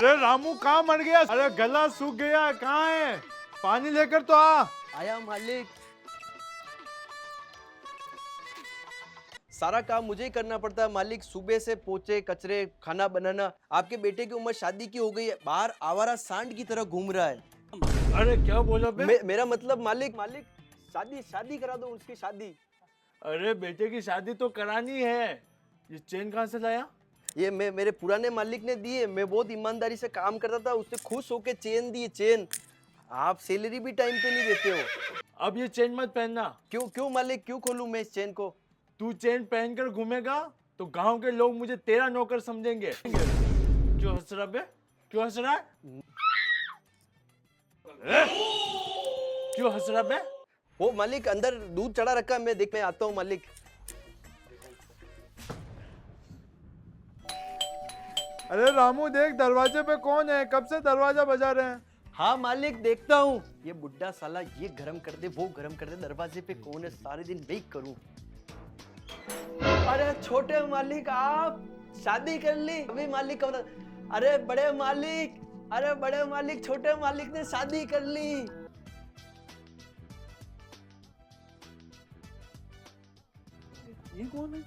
अरे रामू कहाँ मर गया? अरे गला सूख गया, कहाँ है? पानी लेकर तो आ। आया मालिक। सारा काम मुझे ही करना पड़ता है मालिक, सुबह से पोछे कचरे खाना बनाना। आपके बेटे की उम्र शादी की हो गई है, बाहर आवारा सांड की तरह घूम रहा है। अरे क्या बोला बे? मेरा मतलब मालिक शादी शादी करा दो उसकी शादी। अरे बेटे की शादी तो करानी है। ये चेन कहाँ से लाया? ये मेरे पुराने मालिक ने दिए। मैं बहुत ईमानदारी से काम करता था, उससे खुश होके चेन दिए। चेन आप सैलरी भी टाइम पे नहीं देते हो। अब ये चेन मत पहनना। क्यों मालिक, क्यों खोलूं मैं इस चेन को? तू चेन पहनकर घूमेगा तो गांव के लोग मुझे तेरा नौकर समझेंगे। क्यों हंस रहा बे? क्यों हंस रहा है? क्यों हंस रहा बे? वो मालिक अंदर दूध चढ़ा रखा है, मैं आता हूँ मालिक। अरे रामू देख दरवाजे पे कौन है? कब से दरवाजा बजा रहे हैं? हाँ मालिक देखता हूँ। ये बुड्ढा साला ये गरम कर दे वो गरम कर दे, दरवाजे पे कौन है? सारे दिन वेट करूँ। अरे छोटे मालिक आप शादी कर ली? अभी मालिक कब? अरे बड़े मालिक छोटे मालिक ने शादी कर ली। ये कौन है?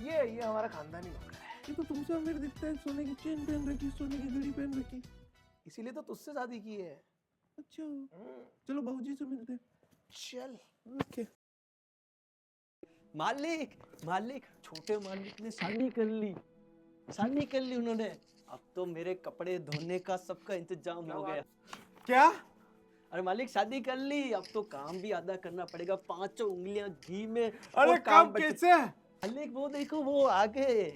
ये हमारा खानदानी नौकर है। ये तो तुमसे अमीर दिखता है, सोने की चेन पहन रखी, सोने की घड़ी पहन रखी, इसीलिए तो तुझसे शादी की है। अच्छा चलो बाबूजी से मिलते हैं। चल ओके। मालिक छोटे मालिक ने शादी कर ली उन्होंने। अब तो मेरे कपड़े धोने का सबका इंतजाम हो गया। क्या? अरे मालिक शादी कर ली, अब तो काम भी आधा करना पड़ेगा। 5 उंगलियां घी में। अरे काम कैसे? मालिक वो देखो वो आ गए।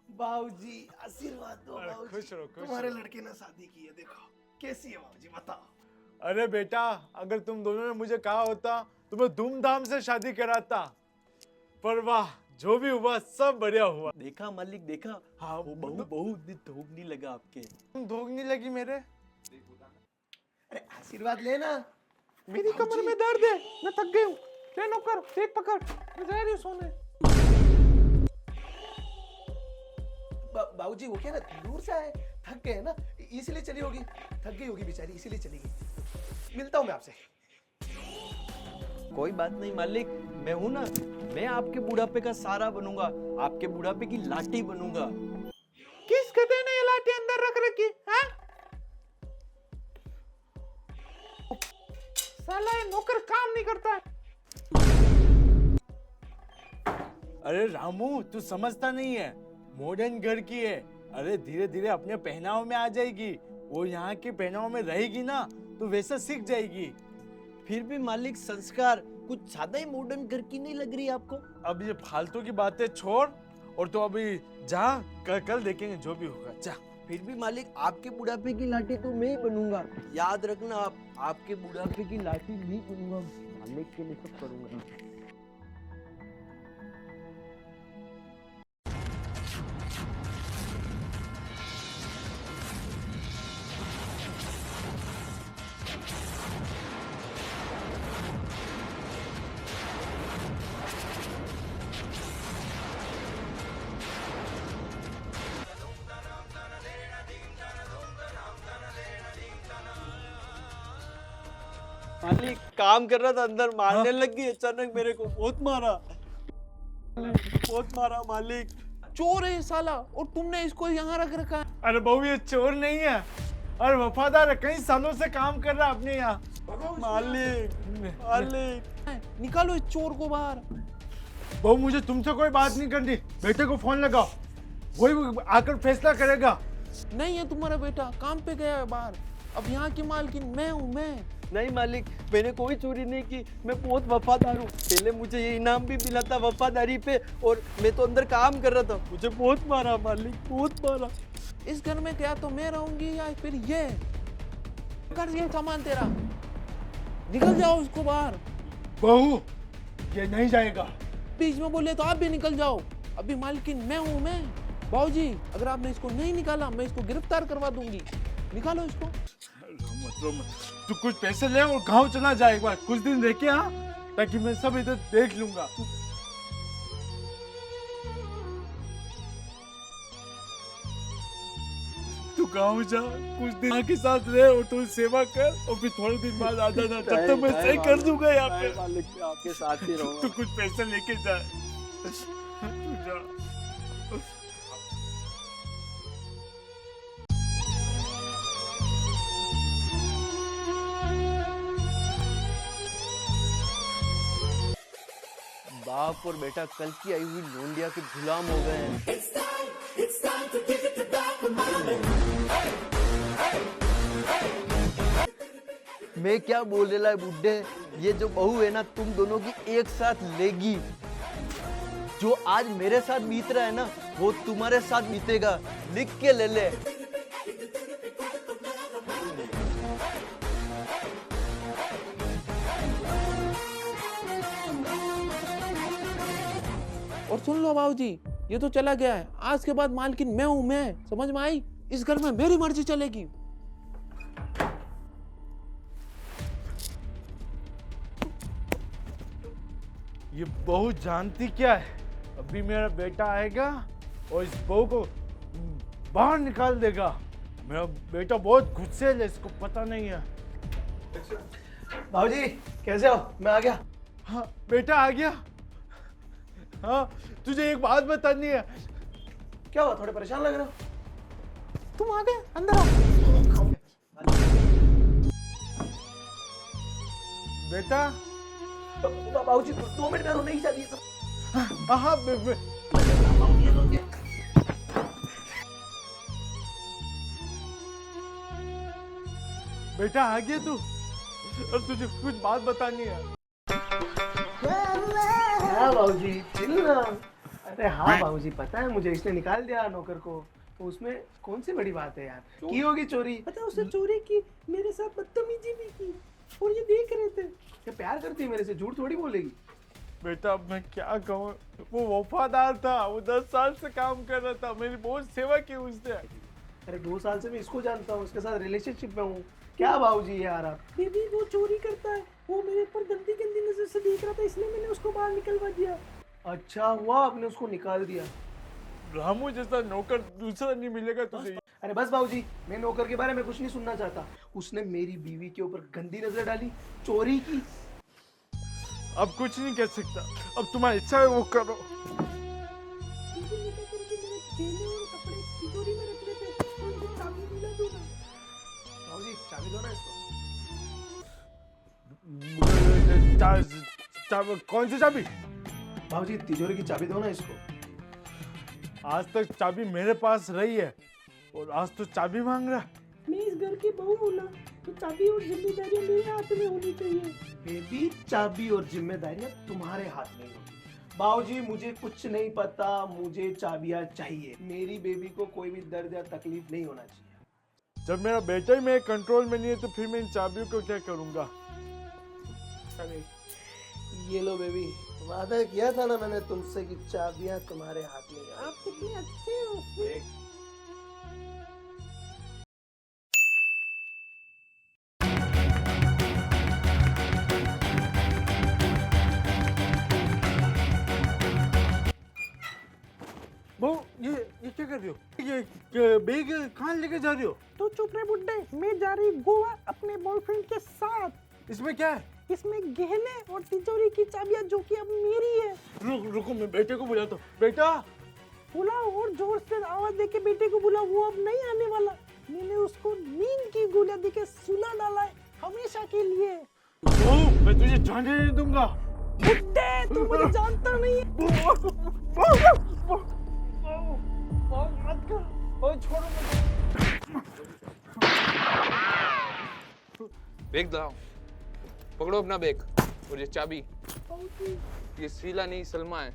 बाबूजी आशीर्वाद दो। अरे, बाबूजी खुश रहो, खुश तुम्हारे रहो। लड़के ने शादी की है, देखो कैसी है बाबूजी बताओ। अरे बेटा अगर तुम दोनों ने मुझे कहा होता तो मैं धूमधाम से शादी कराता, पर वाह जो भी हुआ सब बढ़िया हुआ। देखा मालिक देखा। हाँ वो बहुत दिन धोखने लगा आपके। तुम धोखने लगी मेरे। अरे आशीर्वाद लेना। मेरी कमर में दर्द है, मैं थक गई हूँ। ले नौकर, देख पकड़, मैं जा रही हूँ सोने। बाबूजी वो क्या ना दूर से आए, थक गए ना इसलिए चली होगी, थक गई होगी बेचारी इसीलिए चली गई। मिलता हूँ मैं आपसे। कोई बात नहीं मालिक, मैं हूं ना। मैं आपके बुढ़ापे का सहारा बनूंगा, आपके बुढ़ापे की लाठी बनूंगा। किस गधे ने ये लाठी अंदर रख रखी है? साला ये नौकर काम नहीं करता है। अरे रामू तू समझता नहीं है, मॉडर्न घर की है। अरे धीरे धीरे अपने पहनाव में आ जाएगी। वो यहाँ के पहनाव में रहेगी ना तो वैसा सीख जाएगी। फिर भी मालिक संस्कार कुछ ज्यादा ही मॉडर्न घर की नहीं लग रही आपको? अब ये फालतू की बातें छोड़ और तो अभी जा, कल देखेंगे जो भी होगा। जा। फिर भी मालिक आपके बुढ़ापे की लाठी तो मैं ही बनूंगा। याद रखना आप आपके बुढ़ापे की लाठी नहीं बनूंगा, मालिक के लिए सब करूंगा। मालिक काम कर रहा था, अंदर मारने लग गई अचानक मेरे को। बहुत मारा मालिक। चोर है ये साला, और तुमने इसको यहाँ रख रखा है। अरे बहू ये चोर नहीं है और वफादार है, कई सालों से काम कर रहा है अपने यहाँ। मालिक निकालो इस चोर को बाहर। बहू मुझे तुमसे कोई बात नहीं करनी, बेटे को फोन लगाओ, वही आकर फैसला करेगा। नहीं है तुम्हारा बेटा, काम पे गया है बाहर। अब यहाँ की मालकिन मैं हूँ, मैं। नहीं मालिक, मैंने कोई चोरी नहीं की, मैं बहुत वफादार हूँ। पहले मुझे ये इनाम भी मिला था वफादारी पे, और मैं तो अंदर काम कर रहा था। मुझे बहुत मारा मालिक, बहुत मारा। इस घर में क्या तो मैं रहूंगी या फिर ये? कर ये सामान तेरा, निकल जाओ उसको बाहर। बहू ये नहीं जाएगा। बीच में बोले तो आप भी निकल जाओ। अभी मालकिन मैं हूँ, मैं। बाबूजी अगर आपने इसको नहीं निकाला मैं इसको गिरफ्तार करवा दूंगी। निकालो इसको। तू कुछ पैसे ले और गांव चला जाए एक बार, कुछ दिन रह के आ, ताकि मैं सब इधर देख लूंगा। गाँव जा, कुछ दिन माँ के साथ रहे और तू सेवा कर और फिर थोड़े दिन बाद आ जाना, तब तक मैं सही कर दूंगा यहाँ पे। मालिक मैं आपके साथ ही तू रहूंगा। कुछ पैसे लेके जा, तू जा। बाप और बेटा कल की आई हुई लोंडिया के गुलाम हो गए हैं। मैं क्या बोल रहा है बुड्ढे, ये जो बहू है ना तुम दोनों की एक साथ लेगी। जो आज मेरे साथ बीत रहा है ना वो तुम्हारे साथ बीतेगा, लिख के ले ले। और सुन लो बाबूजी, ये तो चला गया है, आज के बाद मालकिन मैं हूं मैं, समझ में आई? इस घर में मेरी मर्जी चलेगी। ये बहू जानती क्या है, अभी मेरा बेटा आएगा और इस बहू को बाहर निकाल देगा। मेरा बेटा बहुत गुस्से है, इसको पता नहीं है। बाबूजी कैसे हो? मैं आ गया। हाँ बेटा आ गया। हाँ तुझे एक बात बतानी है। क्या हुआ, थोड़े परेशान लग रहे हो? तुम आ गए, अंदर आओ। बेटा बाबूजी 2 मिनट में नहीं चाहिए सब। हाँ बेटा आ गया तू, और तुझे कुछ बात बतानी है। हाँ बाबूजी चिल ना। अरे हाँ बाबूजी पता है मुझे, इसने निकाल दिया नौकर को, तो उसमें कौन सी बड़ी बात है यार। की होगी चोरी, पता है उसने चोरी की, मेरे साथ बदतमीजी भी की और ये देख रहे थे। ये प्यार करती है मेरे से, झूठ थोड़ी बोलेगी। बेटा अब मैं क्या कहूँ, वो वफादार था, वो 10 साल से काम कर रहा था, मेरी बहुत सेवा की उसने। अरे 2 साल से मैं इसको जानता हूँ, इसके साथ रिलेशनशिप में हूँ। क्या बाबूजी यार आप। बेबी वो चोरी करता है, वो मेरे ऊपर गंदी गंदी नजर से देख रहा था, इसलिए मैंने उसको बाहर निकलवा दिया। अच्छा हुआ आपने उसको निकाल दिया। रामू जैसा नौकर दूसरा नहीं मिलेगा तुझे। अरे बस बाबूजी, मैं नौकर के बारे में कुछ नहीं सुनना चाहता। उसने मेरी बीवी के ऊपर गंदी नजर डाली, चोरी की। अब कुछ नहीं कह सकता, अब तुम्हारी इच्छा है वो करो। बेबी ने क्या करके मेरे गहने और कपड़े तिजोरी में रख लेते, तो उनको चाबी दिला दूंगा। बाबूजी चाबी दो ना इसको। कौन सी चाबी? बाबूजी तिजोरी की चाबी दो ना इसको। आज तक चाबी मेरे पास रही है और आज तो चाबी मांग रहा। मैं इस घर की बहू हूँ ना, तो चाबी और जिम्मेदारियां मेरे हाथ में होनी चाहिए। बेबी चाबी और जिम्मेदारियां तुम्हारे हाथ में होगी। बाबूजी मुझे कुछ नहीं पता, मुझे चाबियां चाहिए। मेरी बेबी को कोई भी दर्द या तकलीफ नहीं होना चाहिए। जब मेरा बेटा ही मेरे कंट्रोल में नहीं है तो फिर मैं इन चाबियों को क्या करूंगा? अरे ये लो बेबी, वादा किया था ना मैंने तुमसे कि चाबियां तुम्हारे हाथ में आएगी। आप कितने अच्छे हो। वो ये क्या कर रही हो? ये बैग कहाँ लेके जा रही हो? तो चुप रहे बुड्ढे, मैं जा रही गोवा अपने बॉयफ्रेंड के साथ। इसमें क्या है? इसमें गहने और तिजोरी की चाबियां जो कि अब मेरी है। रुको मैं बेटे को बुलाता हूँ। बेटा बुलाओ और जोर से आवाज देके बेटे को बुलाओ, वो अब नहीं आने वाला। मैंने उसको नींद की गोलियां देके सुला डाला है हमेशा के लिए। मैं तुझे जाने नहीं दूंगा। बुड्ढे तू मुझे जानता नहीं है। मत कर, ओए छोड़ो मुझे। बैग लाओ, पकड़ो अपना बैग और ये चाबी। ये शीला नहीं सलमा है,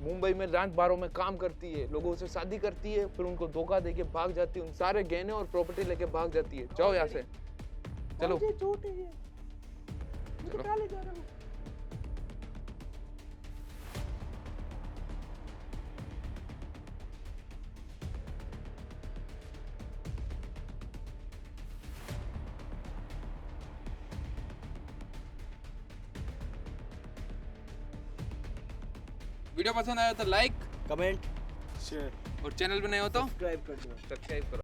मुंबई में रात बारों में काम करती है, लोगों से शादी करती है, फिर उनको धोखा देके भाग जाती है, उन सारे गहने और प्रॉपर्टी लेके भाग जाती है। जाओ यहाँ से, चलो। मुझे चोट है ये, मुझे कहाँ ले जा रहे हो? वीडियो पसंद आया तो लाइक, कमेंट, और चैनल पे नए हो तो सब्सक्राइब कर दो। सब्सक्राइब करो।